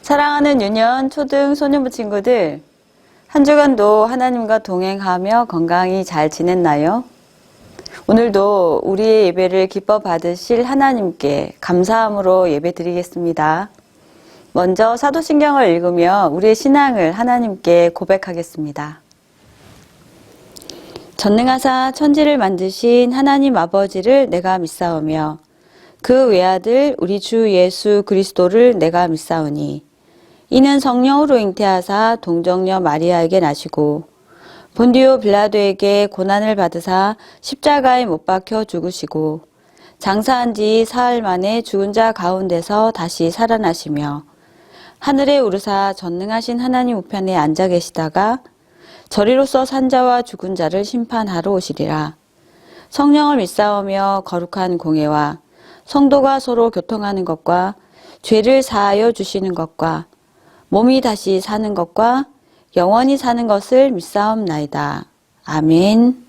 사랑하는 유년, 초등, 소년부 친구들, 한 주간도 하나님과 동행하며 건강히 잘 지냈나요? 오늘도 우리의 예배를 기뻐 받으실 하나님께 감사함으로 예배 드리겠습니다. 먼저 사도신경을 읽으며 우리의 신앙을 하나님께 고백하겠습니다. 전능하사 천지를 만드신 하나님 아버지를 내가 믿사오며 그 외아들 우리 주 예수 그리스도를 내가 믿사오니 이는 성령으로 잉태하사 동정녀 마리아에게 나시고 본디오 빌라도에게 고난을 받으사 십자가에 못 박혀 죽으시고 장사한 지 사흘 만에 죽은 자 가운데서 다시 살아나시며 하늘에 오르사 전능하신 하나님 우편에 앉아 계시다가 저리로서 산 자와 죽은 자를 심판하러 오시리라. 성령을 믿사오며 거룩한 공예와 성도가 서로 교통하는 것과 죄를 사하여 주시는 것과 몸이 다시 사는 것과 영원히 사는 것을 믿사옵나이다. 아멘.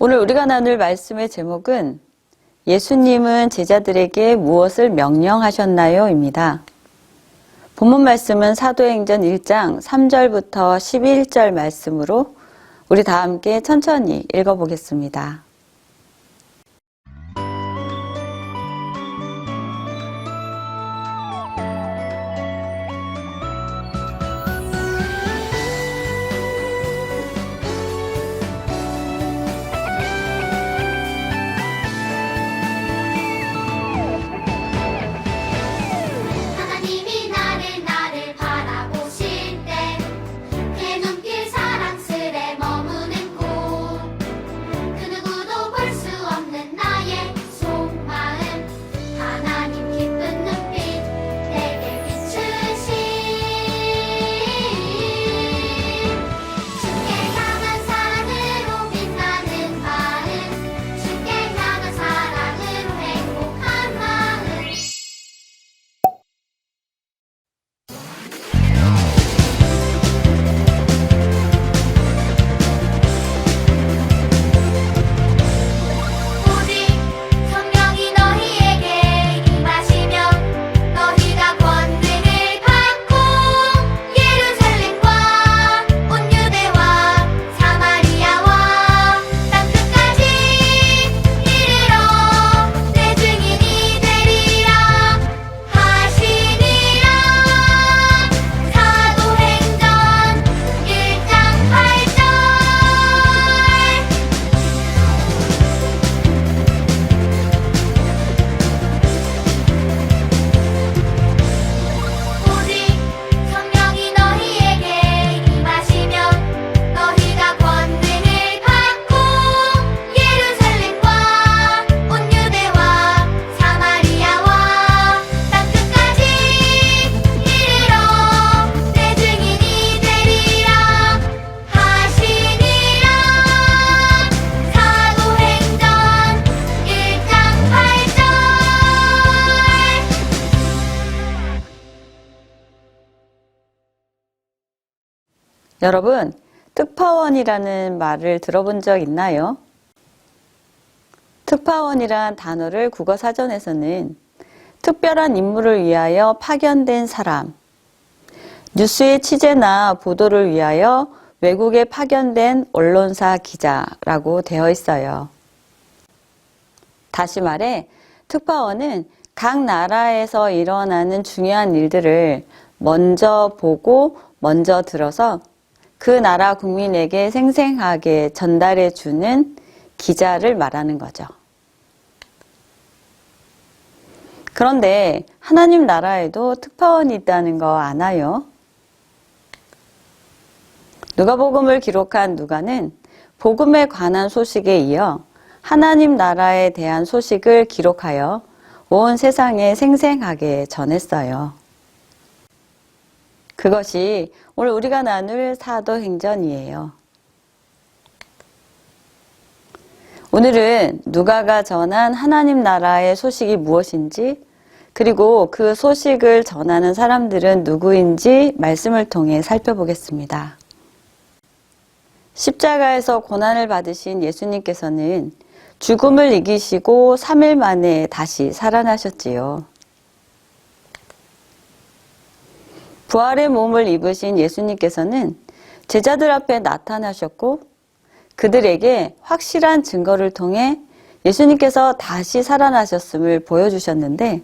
오늘 우리가 나눌 말씀의 제목은 예수님은 제자들에게 무엇을 명령하셨나요? 입니다. 본문 말씀은 사도행전 1장 3절부터 11절 말씀으로 우리 다 함께 천천히 읽어보겠습니다. 하나님이 나를 바라보실 때 그 눈길 사랑스레 머무는 곳 그 누구도 볼 수 없는 나의 속마음 하나님 기쁜 눈빛 내게 비추신 주께 향한 사랑으로 빛나는 마음 주께 향한 사랑으로 행복한 마음 오직 성령이 너희에게 임하시면 너희가 권능을 받고 예루살렘과 온 유대와 사마리아와 땅끝까지 이르러 내 증인이 되리라 하시니라. 사도행전 1장 8절. 오직 성령이 너희에게 임하시면 너희가 권능을 받고 예루살렘과 온 유대와 사마리아와 땅끝까지 이르러 내 증인이 되리라 하시니라. 사도행전 1장 8절. 여러분, 특파원이라는 말을 들어본 적 있나요? 특파원이란 단어를 국어 사전에서는 특별한 임무를 위하여 파견된 사람, 뉴스의 취재나 보도를 위하여 외국에 파견된 언론사 기자라고 되어 있어요. 다시 말해, 특파원은 각 나라에서 일어나는 중요한 일들을 먼저 보고 먼저 들어서 그 나라 국민에게 생생하게 전달해 주는 기자를 말하는 거죠. 그런데 하나님 나라에도 특파원이 있다는 거 아나요? 누가복음을 기록한 누가는 복음에 관한 소식에 이어 하나님 나라에 대한 소식을 기록하여 온 세상에 생생하게 전했어요. 그것이 오늘 우리가 나눌 사도행전이에요. 오늘은 누가가 전한 하나님 나라의 소식이 무엇인지, 그리고 그 소식을 전하는 사람들은 누구인지 말씀을 통해 살펴보겠습니다. 십자가에서 고난을 받으신 예수님께서는 죽음을 이기시고 3일 만에 다시 살아나셨지요. 부활의 몸을 입으신 예수님께서는 제자들 앞에 나타나셨고 그들에게 확실한 증거를 통해 예수님께서 다시 살아나셨음을 보여주셨는데,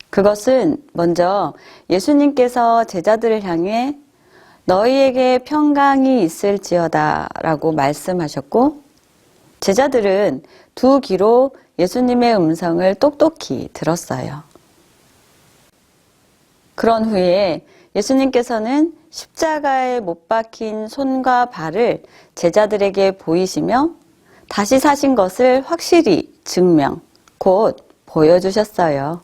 그것은 먼저 예수님께서 제자들을 향해 너희에게 평강이 있을지어다 라고 말씀하셨고, 제자들은 두 귀로 예수님의 음성을 똑똑히 들었어요. 그런 후에 예수님께서는 십자가에 못 박힌 손과 발을 제자들에게 보이시며 다시 사신 것을 확실히 증명, 곧 보여주셨어요.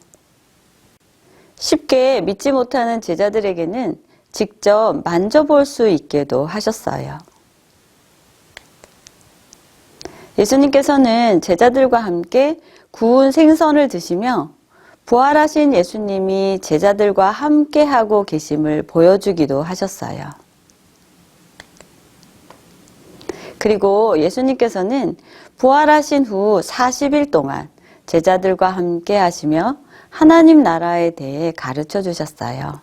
쉽게 믿지 못하는 제자들에게는 직접 만져볼 수 있게도 하셨어요. 예수님께서는 제자들과 함께 구운 생선을 드시며 부활하신 예수님이 제자들과 함께하고 계심을 보여주기도 하셨어요. 그리고 예수님께서는 부활하신 후 40일 동안 제자들과 함께 하시며 하나님 나라에 대해 가르쳐 주셨어요.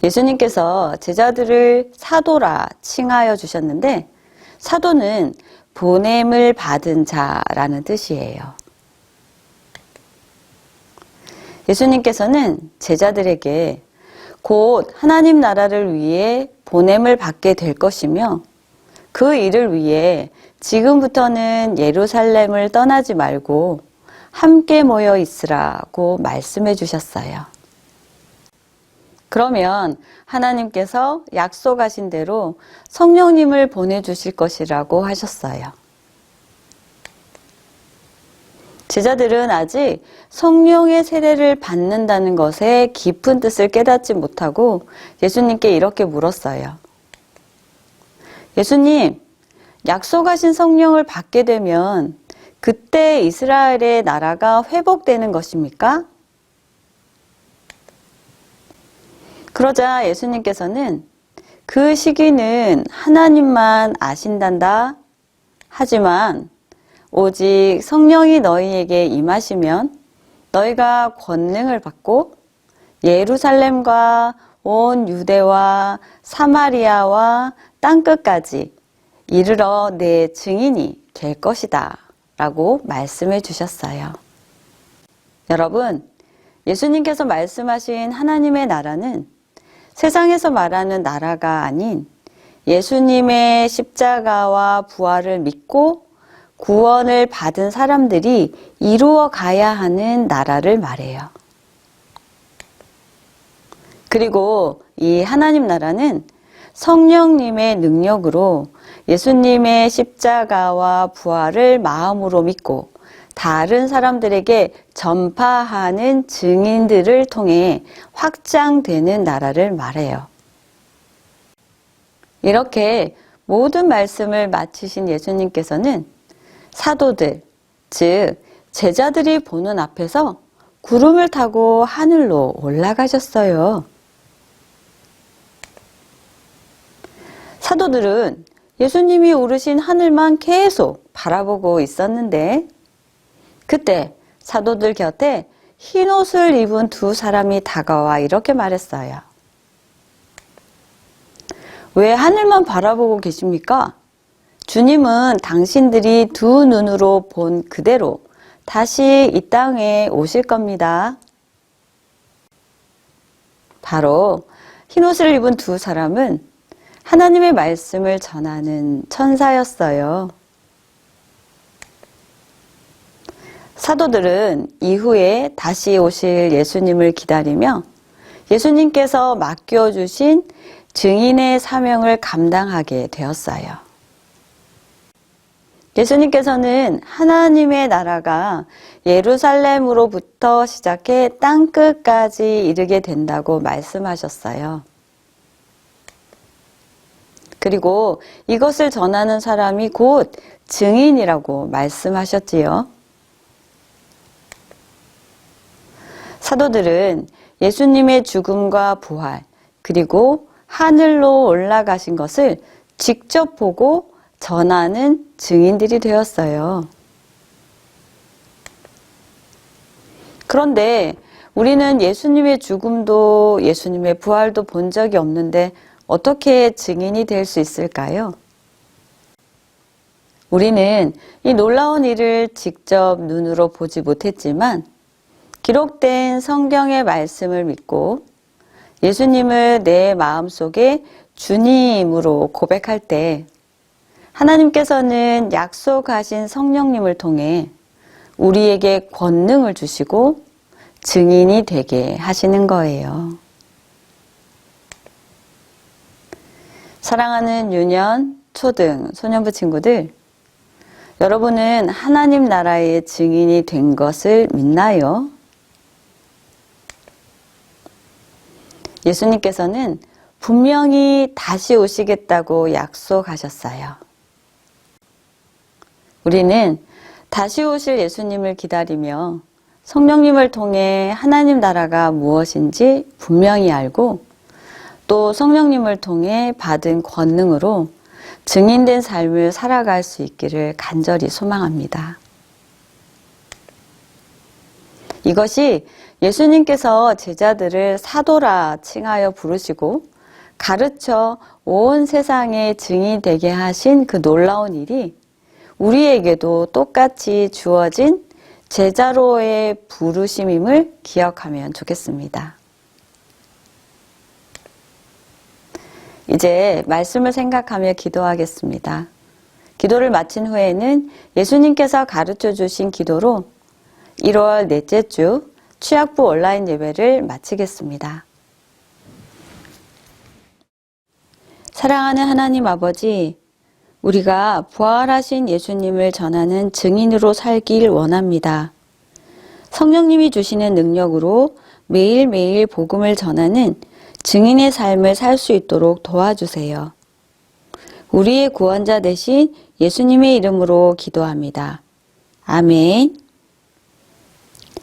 예수님께서 제자들을 사도라 칭하여 주셨는데 사도는 보냄을 받은 자라는 뜻이에요. 예수님께서는 제자들에게 곧 하나님 나라를 위해 보냄을 받게 될 것이며 그 일을 위해 지금부터는 예루살렘을 떠나지 말고 함께 모여 있으라고 말씀해 주셨어요. 그러면 하나님께서 약속하신 대로 성령님을 보내주실 것이라고 하셨어요. 제자들은 아직 성령의 세례를 받는다는 것의 깊은 뜻을 깨닫지 못하고 예수님께 이렇게 물었어요. 예수님, 약속하신 성령을 받게 되면 그때 이스라엘의 나라가 회복되는 것입니까? 그러자 예수님께서는 그 시기는 하나님만 아신단다. 하지만 오직 성령이 너희에게 임하시면 너희가 권능을 받고 예루살렘과 온 유대와 사마리아와 땅끝까지 이르러 내 증인이 될 것이다 라고 말씀해 주셨어요. 여러분, 예수님께서 말씀하신 하나님의 나라는 세상에서 말하는 나라가 아닌 예수님의 십자가와 부활을 믿고 구원을 받은 사람들이 이루어 가야 하는 나라를 말해요. 그리고 이 하나님 나라는 성령님의 능력으로 예수님의 십자가와 부활을 마음으로 믿고 다른 사람들에게 전파하는 증인들을 통해 확장되는 나라를 말해요. 이렇게 모든 말씀을 마치신 예수님께서는 사도들, 즉 제자들이 보는 앞에서 구름을 타고 하늘로 올라가셨어요. 사도들은 예수님이 오르신 하늘만 계속 바라보고 있었는데 그때 사도들 곁에 흰 옷을 입은 두 사람이 다가와 이렇게 말했어요. 왜 하늘만 바라보고 계십니까? 주님은 당신들이 두 눈으로 본 그대로 다시 이 땅에 오실 겁니다. 바로 흰 옷을 입은 두 사람은 하나님의 말씀을 전하는 천사였어요. 사도들은 이후에 다시 오실 예수님을 기다리며 예수님께서 맡겨주신 증인의 사명을 감당하게 되었어요. 예수님께서는 하나님의 나라가 예루살렘으로부터 시작해 땅끝까지 이르게 된다고 말씀하셨어요. 그리고 이것을 전하는 사람이 곧 증인이라고 말씀하셨지요. 사도들은 예수님의 죽음과 부활, 그리고 하늘로 올라가신 것을 직접 보고 전하는 증인들이 되었어요. 그런데 우리는 예수님의 죽음도 예수님의 부활도 본 적이 없는데 어떻게 증인이 될 수 있을까요? 우리는 이 놀라운 일을 직접 눈으로 보지 못했지만 기록된 성경의 말씀을 믿고 예수님을 내 마음속에 주님으로 고백할 때 하나님께서는 약속하신 성령님을 통해 우리에게 권능을 주시고 증인이 되게 하시는 거예요. 사랑하는 유년, 초등, 소년부 친구들, 여러분은 하나님 나라의 증인이 된 것을 믿나요? 예수님께서는 분명히 다시 오시겠다고 약속하셨어요. 우리는 다시 오실 예수님을 기다리며 성령님을 통해 하나님 나라가 무엇인지 분명히 알고 또 성령님을 통해 받은 권능으로 증인된 삶을 살아갈 수 있기를 간절히 소망합니다. 이것이 예수님께서 제자들을 사도라 칭하여 부르시고 가르쳐 온 세상에 증인이 되게 하신 그 놀라운 일이 우리에게도 똑같이 주어진 제자로의 부르심임을 기억하면 좋겠습니다. 이제 말씀을 생각하며 기도하겠습니다. 기도를 마친 후에는 예수님께서 가르쳐 주신 기도로 1월 넷째 주 취약부 온라인 예배를 마치겠습니다. 사랑하는 하나님 아버지, 우리가 부활하신 예수님을 전하는 증인으로 살길 원합니다. 성령님이 주시는 능력으로 매일매일 복음을 전하는 증인의 삶을 살 수 있도록 도와주세요. 우리의 구원자 되신 예수님의 이름으로 기도합니다. 아멘.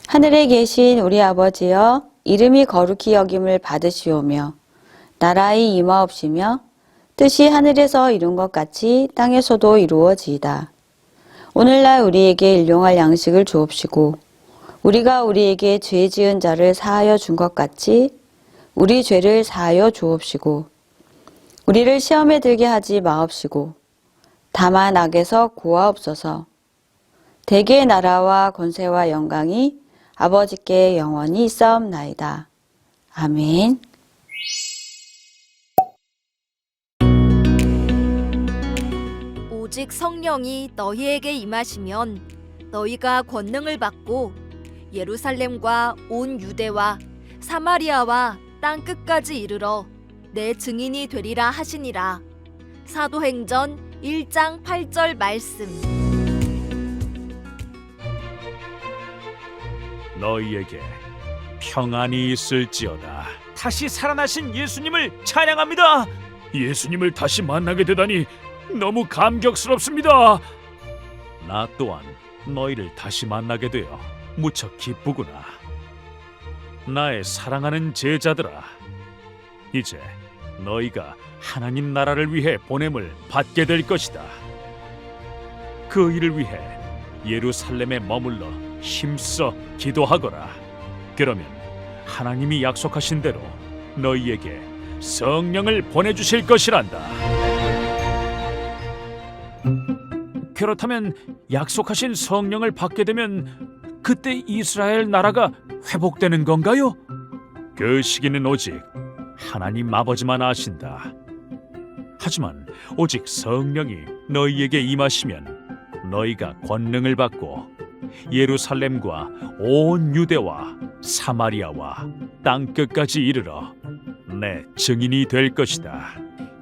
하늘에 계신 우리 아버지여, 이름이 거룩히 여김을 받으시오며 나라의 임하옵시며 뜻이 하늘에서 이룬 것 같이 땅에서도 이루어지이다. 오늘날 우리에게 일용할 양식을 주옵시고 우리가 우리에게 죄 지은 자를 사하여 준 것 같이 우리 죄를 사하여 주옵시고 우리를 시험에 들게 하지 마옵시고 다만 악에서 구하옵소서. 대개의 나라와 권세와 영광이 아버지께 영원히 있사옵나이다. 아멘. 오직 성령이 너희에게 임하시면 너희가 권능을 받고 예루살렘과 온 유대와 사마리아와 땅 끝까지 이르러 내 증인이 되리라 하시니라. 사도행전 1장 8절 말씀. 너희에게 평안이 있을지어다. 다시 살아나신 예수님을 찬양합니다. 예수님을 다시 만나게 되다니 너무 감격스럽습니다. 나 또한 너희를 다시 만나게 되어 무척 기쁘구나. 나의 사랑하는 제자들아, 이제 너희가 하나님 나라를 위해 보냄을 받게 될 것이다. 그 일을 위해 예루살렘에 머물러 힘써 기도하거라. 그러면 하나님이 약속하신 대로 너희에게 성령을 보내주실 것이란다. 그렇다면 약속하신 성령을 받게 되면 그때 이스라엘 나라가 회복되는 건가요? 그 시기는 오직 하나님 아버지만 아신다. 하지만 오직 성령이 너희에게 임하시면 너희가 권능을 받고 예루살렘과 온 유대와 사마리아와 땅 끝까지 이르러 내 증인이 될 것이다.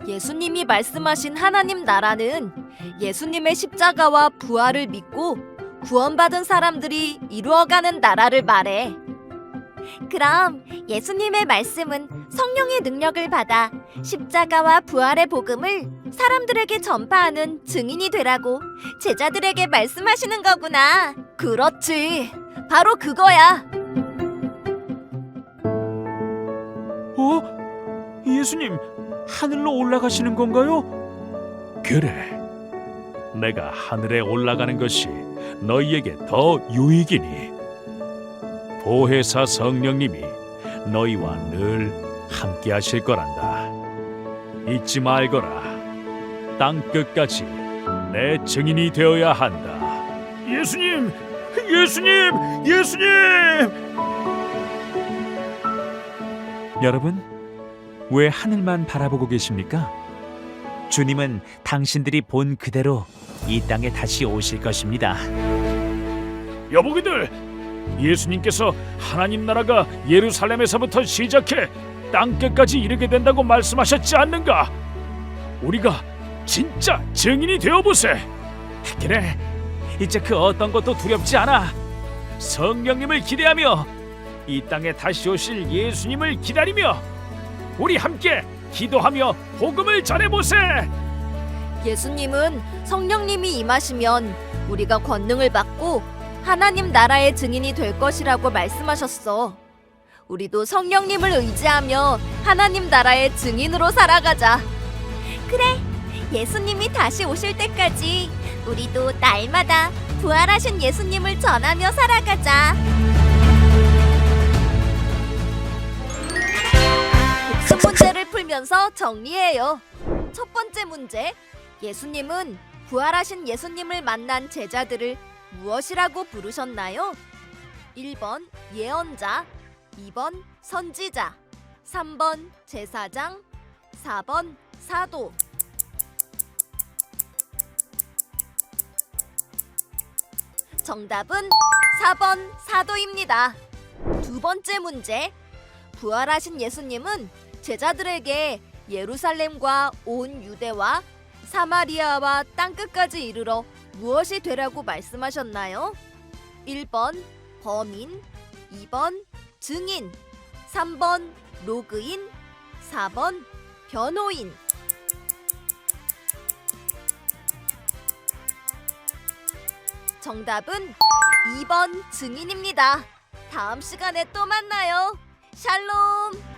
예수님이 말씀하신 하나님 나라는 예수님의 십자가와 부활을 믿고 구원받은 사람들이 이루어가는 나라를 말해. 그럼 예수님의 말씀은 성령의 능력을 받아 십자가와 부활의 복음을 사람들에게 전파하는 증인이 되라고 제자들에게 말씀하시는 거구나. 그렇지. 바로 그거야. 예수님 하늘로 올라가시는 건가요? 그래. 내가 하늘에 올라가는 것이 너희에게 더 유익이니 보혜사 성령님이 너희와 늘 함께 하실 거란다. 잊지 말거라. 땅 끝까지 내 증인이 되어야 한다. 예수님! 예수님! 예수님! 여러분, 왜 하늘만 바라보고 계십니까? 주님은 당신들이 본 그대로 이 땅에 다시 오실 것입니다. 여보기들, 예수님께서 하나님 나라가 예루살렘에서부터 시작해 땅 끝까지 이르게 된다고 말씀하셨지 않는가? 우리가 진짜 증인이 되어보세. 그래, 이제 그 어떤 것도 두렵지 않아. 성령님을 기대하며 이 땅에 다시 오실 예수님을 기다리며 우리 함께 기도하며 복음을 전해보세. 예수님은 성령님이 임하시면 우리가 권능을 받고 하나님 나라의 증인이 될 것이라고 말씀하셨어. 우리도 성령님을 의지하며 하나님 나라의 증인으로 살아가자. 그래, 예수님이 다시 오실 때까지 우리도 날마다 부활하신 예수님을 전하며 살아가자. 복습 문제를 풀면서 정리해요. 첫 번째 문제. 예수님은 부활하신 예수님을 만난 제자들을 무엇이라고 부르셨나요? 1번 예언자, 2번 선지자, 3번 제사장, 4번 사도. 정답은 4번 사도입니다. 두 번째 문제. 부활하신 예수님은 제자들에게 예루살렘과 온 유대와 사마리아와 땅끝까지 이르러 무엇이 되라고 말씀하셨나요? 1번 범인, 2번 증인, 3번 로그인, 4번 변호인. 정답은 2번 증인입니다. 다음 시간에 또 만나요. 샬롬.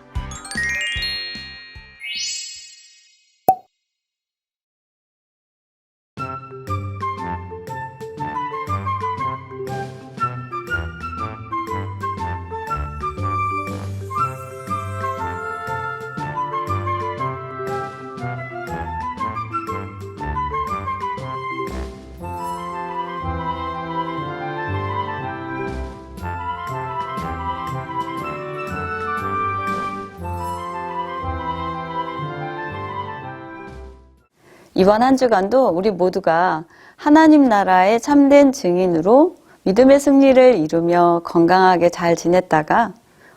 이번 한 주간도 우리 모두가 하나님 나라의 참된 증인으로 믿음의 승리를 이루며 건강하게 잘 지냈다가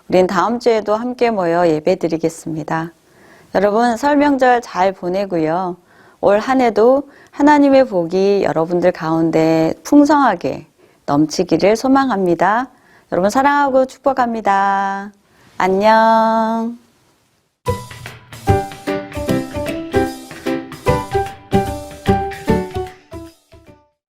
우린 다음 주에도 함께 모여 예배드리겠습니다. 여러분 설 명절 잘 보내고요. 올 한 해도 하나님의 복이 여러분들 가운데 풍성하게 넘치기를 소망합니다. 여러분 사랑하고 축복합니다. 안녕.